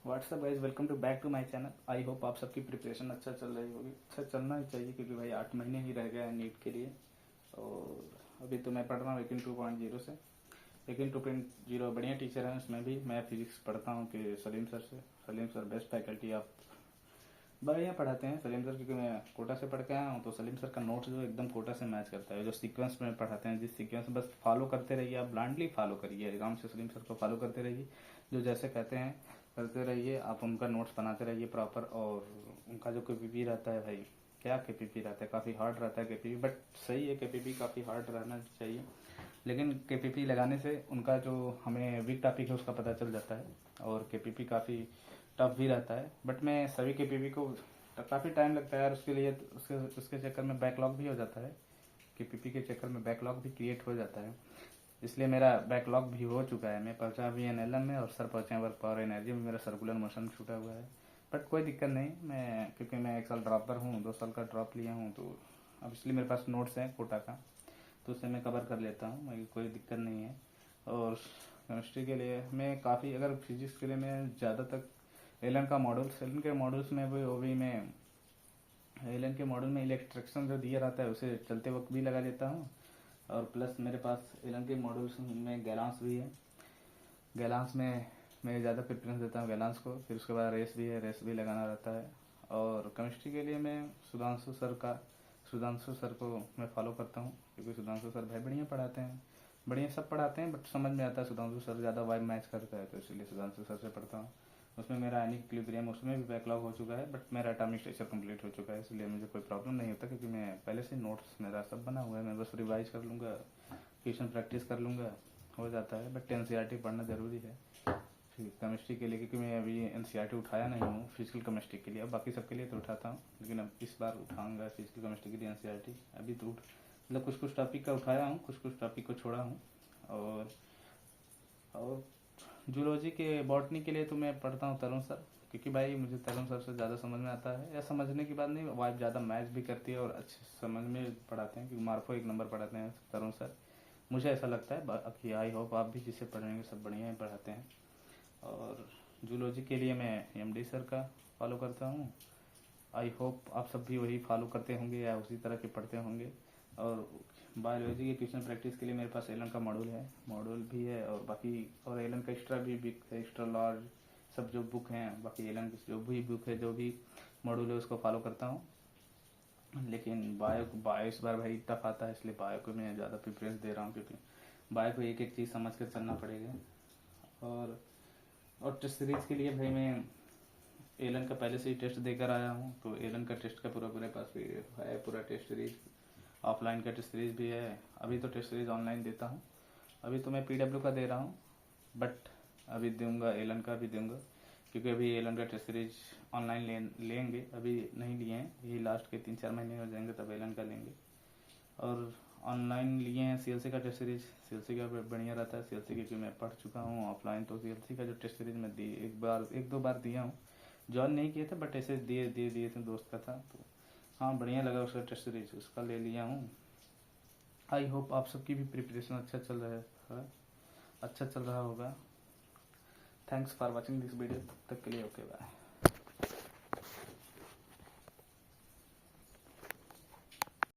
WhatsApp guys, welcome to back to my channel. I hope आप सबकी preparation अच्छा चल रही होगी। अच्छा चलना ही चाहिए क्योंकि भाई 8 महीने ही रह गए हैं नीट के लिए। और अभी तो मैं पढ़ रहा हूँ लेकिन 2.0 से। लेकिन 2.0 बढ़िया टीचर हैं, उसमें भी मैं फिजिक्स पढ़ता हूँ कि सलीम सर से। सलीम सर बेस्ट फैकल्टी, आप बढ़िया पढ़ाते हैं सलीम सर, क्योंकि मैं कोटा से पढ़ के आया हूँ। तो सलीम सर का नोट्स जो एकदम कोटा से मैच करता है। जो सीक्वेंस में पढ़ाते हैं, जिस सीक्वेंस में बस फॉलो करते रहिए, आप ब्लाइंडली फॉलो करिए, आराम से सलीम सर को फॉलो करते रहिए। जो जैसे कहते हैं करते रहिए, आप उनका नोट्स बनाते रहिए प्रॉपर। और उनका जो केपीपी रहता है भाई, क्या केपीपी रहता है, काफ़ी हार्ड रहता है केपीपी, बट सही है, केपीपी काफ़ी हार्ड रहना चाहिए। लेकिन केपीपी लगाने से उनका जो हमें वीक टॉपिक है उसका पता चल जाता है। और केपीपी काफ़ी टफ भी रहता है, बट मैं सभी केपीपी को काफ़ी टाइम लगता है यार उसके लिए। उसके चक्कर में बैकलॉग भी हो जाता है। केपीपी के चक्कर में बैकलॉग भी क्रिएट हो जाता है, इसलिए मेरा बैकलॉग भी हो चुका है। मैं पहुंचा भी एनएलएम में, और सर पहुंचे वर्क पावर एनर्जी में। मेरा सर्कुलर मोशन छूटा हुआ है, बट कोई दिक्कत नहीं। मैं क्योंकि मैं 1 साल ड्रॉपर हूँ, 2 साल का ड्रॉप लिया हूँ, तो अब इसलिए मेरे पास नोट्स हैं कोटा का, तो उससे मैं कवर कर लेता हूँ, मुझे कोई दिक्कत नहीं है। और केमिस्ट्री के लिए मैं काफ़ी, अगर फिजिक्स के लिए मैं ज़्यादा तक एलन का मॉडल्स, एलन के मॉडल्स में वो भी मैं एलन के मॉडल में इलेक्ट्रिक्शन जो दिया रहता है उसे चलते वक्त भी लगा लेता हूँ। और प्लस मेरे पास एलन के मॉडल्स में गैलांस भी है। गैलांस में मैं ज़्यादा प्रेफरेंस देता हूँ गैलांस को। फिर उसके बाद रेस भी है, रेस भी लगाना रहता है। और केमिस्ट्री के लिए मैं सुधांशु सर को मैं फॉलो करता हूँ, क्योंकि सुधांशु सर भाई बढ़िया पढ़ाते हैं, बढ़िया सब पढ़ाते हैं, बट समझ में आता है सुधांशु सर ज़्यादा वाइब मैच करता है, तो इसलिए सुधांशु सर से पढ़ता हूँ। उसमें मेरा एनिक इक्विलिब्रियम उसमें भी बैकलॉग हो चुका है, बट मेरा एटॉमिक स्ट्रक्चर कंप्लीट हो चुका है, इसलिए मुझे कोई प्रॉब्लम नहीं होता, क्योंकि मैं पहले से नोट्स मेरा सब बना हुआ है। मैं बस रिवाइज कर लूँगा, क्वेश्चन प्रैक्टिस कर लूँगा, हो जाता है। बट एनसीईआरटी पढ़ना ज़रूरी है केमिस्ट्री के लिए, क्योंकि मैं अभी एनसीईआरटी उठाया नहीं हूँ फिजिकल केमिस्ट्री के लिए। अब बाकी सबके लिए तो उठाता हूँ, लेकिन अब इस बार उठाऊंगा फिजिकल केमिस्ट्री के लिए एनसीईआरटी। अभी तो मतलब कुछ कुछ टॉपिक का उठाया हूँ, कुछ कुछ टॉपिक को छोड़ा हूँ। और जूलॉजी के बॉटनी के लिए तो मैं पढ़ता हूँ तरुण सर, क्योंकि भाई मुझे तरुण सर से ज़्यादा समझ में आता है, या समझने की बात नहीं, वाइब ज़्यादा मैच भी करती है और अच्छे समझ में पढ़ाते हैं, क्योंकि मार्को 1 नंबर पढ़ाते हैं तरुण सर, मुझे ऐसा लगता है। बाकी आई होप आप भी जिसे पढ़ेंगे सब बढ़िया ही पढ़ाते हैं। और जूलॉजी के लिए मैं एमडी सर का फॉलो करता हूँ। आई होप आप सब भी वही फॉलो करते होंगे या उसी तरह के पढ़ते होंगे। और बायोलॉजी के क्वेश्चन प्रैक्टिस के लिए मेरे पास एलन का मॉड्यूल भी है, और बाकी और एलन का एक्स्ट्रा भी एक्स्ट्रा लार्ज सब जो बुक हैं, बाकी एलन की जो भी बुक है, जो भी मॉड्यूल है उसको फॉलो करता हूँ। लेकिन बायो इस बार भाई टफ आता है, इसलिए बायो को मैं ज़्यादा प्रेफरेंस दे रहा हूँ, क्योंकि बायो को एक एक चीज़ समझ कर चलना पड़ेगा। और टेस्ट सीरीज के लिए भाई मैं एलन का पहले से ही टेस्ट देकर आया हूँ, तो एलन का टेस्ट का पूरा मेरे पास PDF है, पूरा टेस्ट सीरीज। ऑफलाइन का टेस्ट सीरीज भी है। अभी तो टेस्ट सीरीज ऑनलाइन देता हूँ, अभी तो मैं PW का दे रहा हूँ, बट अभी दूंगा एलन का भी दूंगा, क्योंकि अभी एलन का टेस्ट सीरीज ऑनलाइन लेंगे, अभी नहीं लिए हैं, यही लास्ट के 3-4 महीने हो जाएंगे तब एलन का लेंगे। और ऑनलाइन लिए हैं CLC का टेस्ट सीरीज, CLC का बढ़िया रहता है CLC, क्योंकि मैं पढ़ चुका हूँ ऑफलाइन, तो CLC का जो टेस्ट सीरीज मैं एक दो बार दिया हूँ, ज्वाइन नहीं किए थे, बट ऐसे दिए थे, दोस्त का था, तो हाँ बढ़िया लगा उसका टेस्ट सीरीज, उसका ले लिया हूँ। आई होप आप सबकी भी प्रिपरेशन अच्छा चल रहा होगा। Thanks for watching this video, तब तक के लिए ओके बाय।